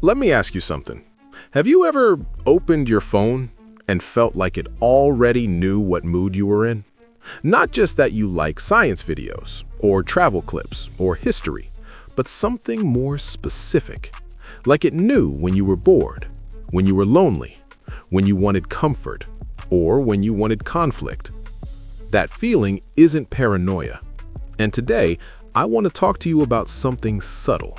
Let me ask you something. Have you ever opened your phone and felt like it already knew what mood you were in? Not just that you like science videos, or travel clips, or history, but something more specific. Like it knew when you were bored, when you were lonely, when you wanted comfort, or when you wanted conflict. That feeling isn't paranoia. And today, I want to talk to you about something subtle.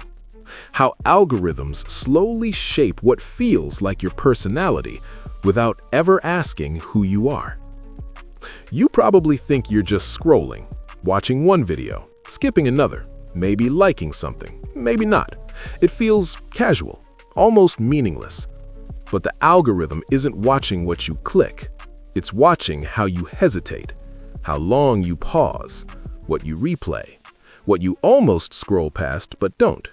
How algorithms slowly shape what feels like your personality without ever asking who you are. You probably think you're just scrolling, watching one video, skipping another, maybe liking something, maybe not. It feels casual, almost meaningless. But the algorithm isn't watching what you click. It's watching how you hesitate, how long you pause, what you replay, what you almost scroll past but don't,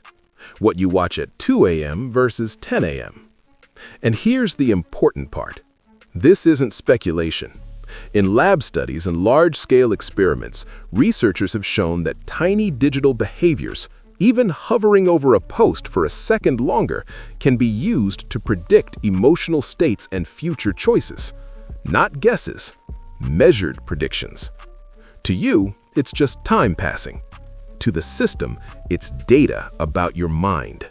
what you watch at 2 a.m. versus 10 a.m. And here's the important part. This isn't speculation. In lab studies and large-scale experiments, researchers have shown that tiny digital behaviors, even hovering over a post for a second longer, can be used to predict emotional states and future choices. Not guesses, measured predictions. To you, it's just time passing. To the system, it's data about your mind.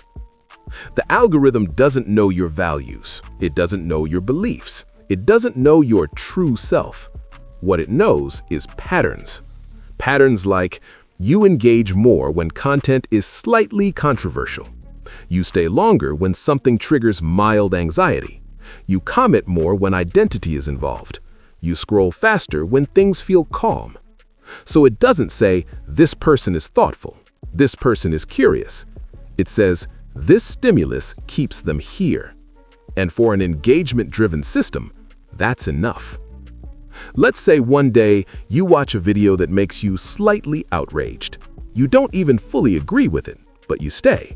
The algorithm doesn't know your values. It doesn't know your beliefs. It doesn't know your true self. What it knows is patterns. Patterns like, you engage more when content is slightly controversial. You stay longer when something triggers mild anxiety. You comment more when identity is involved. You scroll faster when things feel calm. So it doesn't say, this person is thoughtful, this person is curious. It says, this stimulus keeps them here. And for an engagement-driven system, that's enough. Let's say one day you watch a video that makes you slightly outraged. You don't even fully agree with it, but you stay.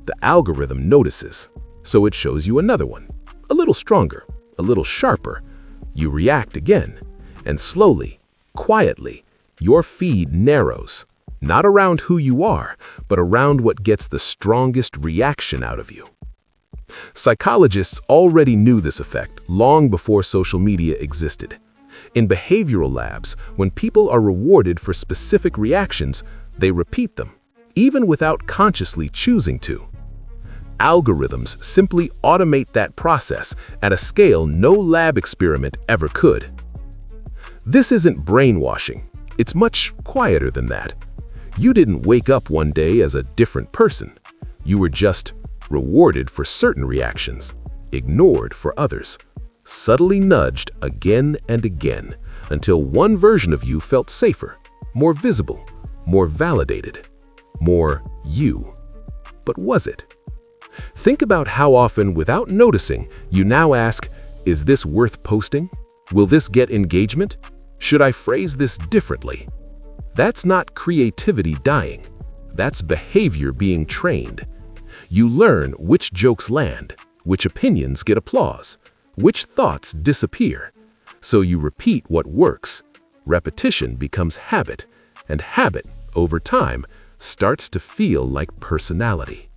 The algorithm notices, so it shows you another one. A little stronger, a little sharper. You react again, and slowly, quietly, your feed narrows, not around who you are, but around what gets the strongest reaction out of you. Psychologists already knew this effect long before social media existed. In behavioral labs, when people are rewarded for specific reactions, they repeat them, even without consciously choosing to. Algorithms simply automate that process at a scale no lab experiment ever could. This isn't brainwashing. It's much quieter than that. You didn't wake up one day as a different person. You were just rewarded for certain reactions, ignored for others, subtly nudged again and again until one version of you felt safer, more visible, more validated, more you. But was it? Think about how often, without noticing, you now ask, is this worth posting? Will this get engagement? Should I phrase this differently? That's not creativity dying. That's behavior being trained. You learn which jokes land, which opinions get applause, which thoughts disappear. So you repeat what works. Repetition becomes habit, and habit, over time, starts to feel like personality.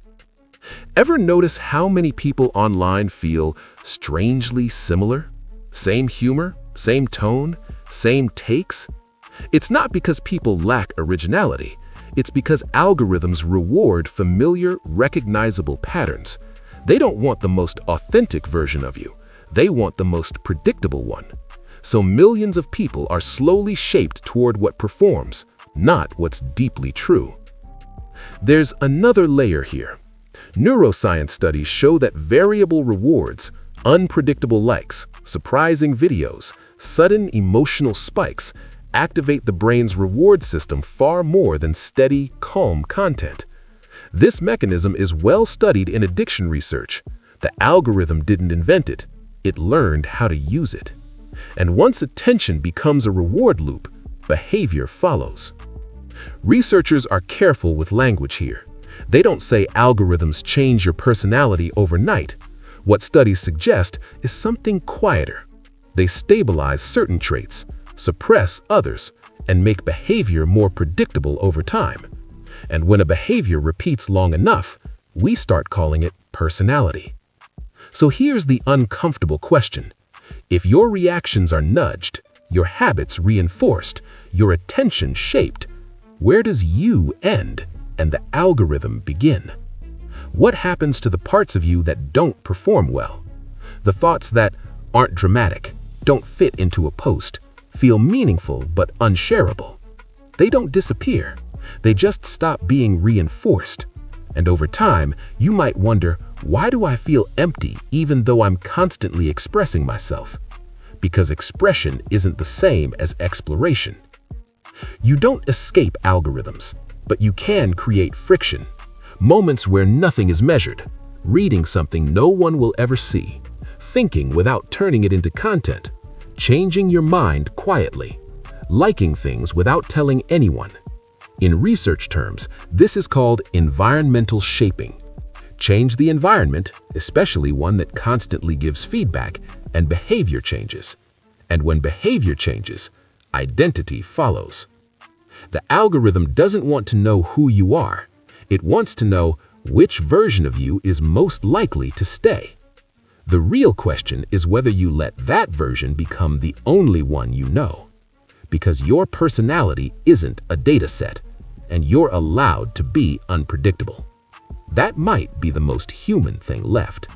Ever notice how many people online feel strangely similar? Same humor, same tone, same takes? It's not because people lack originality. It's because algorithms reward familiar, recognizable patterns. They don't want the most authentic version of you. They want the most predictable one. So millions of people are slowly shaped toward what performs, not what's deeply true. There's another layer here. Neuroscience studies show that variable rewards, unpredictable likes, surprising videos, sudden emotional spikes activate the brain's reward system far more than steady, calm content. This mechanism is well studied in addiction research. The algorithm didn't invent it. It learned how to use it. And once attention becomes a reward loop, behavior follows. Researchers are careful with language here. They don't say algorithms change your personality overnight. What studies suggest is something quieter. They stabilize certain traits, suppress others, and make behavior more predictable over time. And when a behavior repeats long enough, We start calling it personality. So here's the uncomfortable question. If your reactions are nudged, your habits reinforced, your attention shaped, where does you end and the algorithm begin? What happens to the parts of you that don't perform well? The thoughts that aren't dramatic, don't fit into a post, feel meaningful but unshareable. They don't disappear. They just stop being reinforced. And over time, you might wonder, why do I feel empty even though I'm constantly expressing myself? Because expression isn't the same as exploration. You don't escape algorithms, but you can create friction. Moments where nothing is measured, reading something no one will ever see, thinking without turning it into content, changing your mind quietly, liking things without telling anyone. In research terms, this is called environmental shaping. Change the environment, especially one that constantly gives feedback, and behavior changes. And when behavior changes, identity follows. The algorithm doesn't want to know who you are. It wants to know which version of you is most likely to stay. The real question is whether you let that version become the only one you know. Because your personality isn't a data set, and you're allowed to be unpredictable. That might be the most human thing left.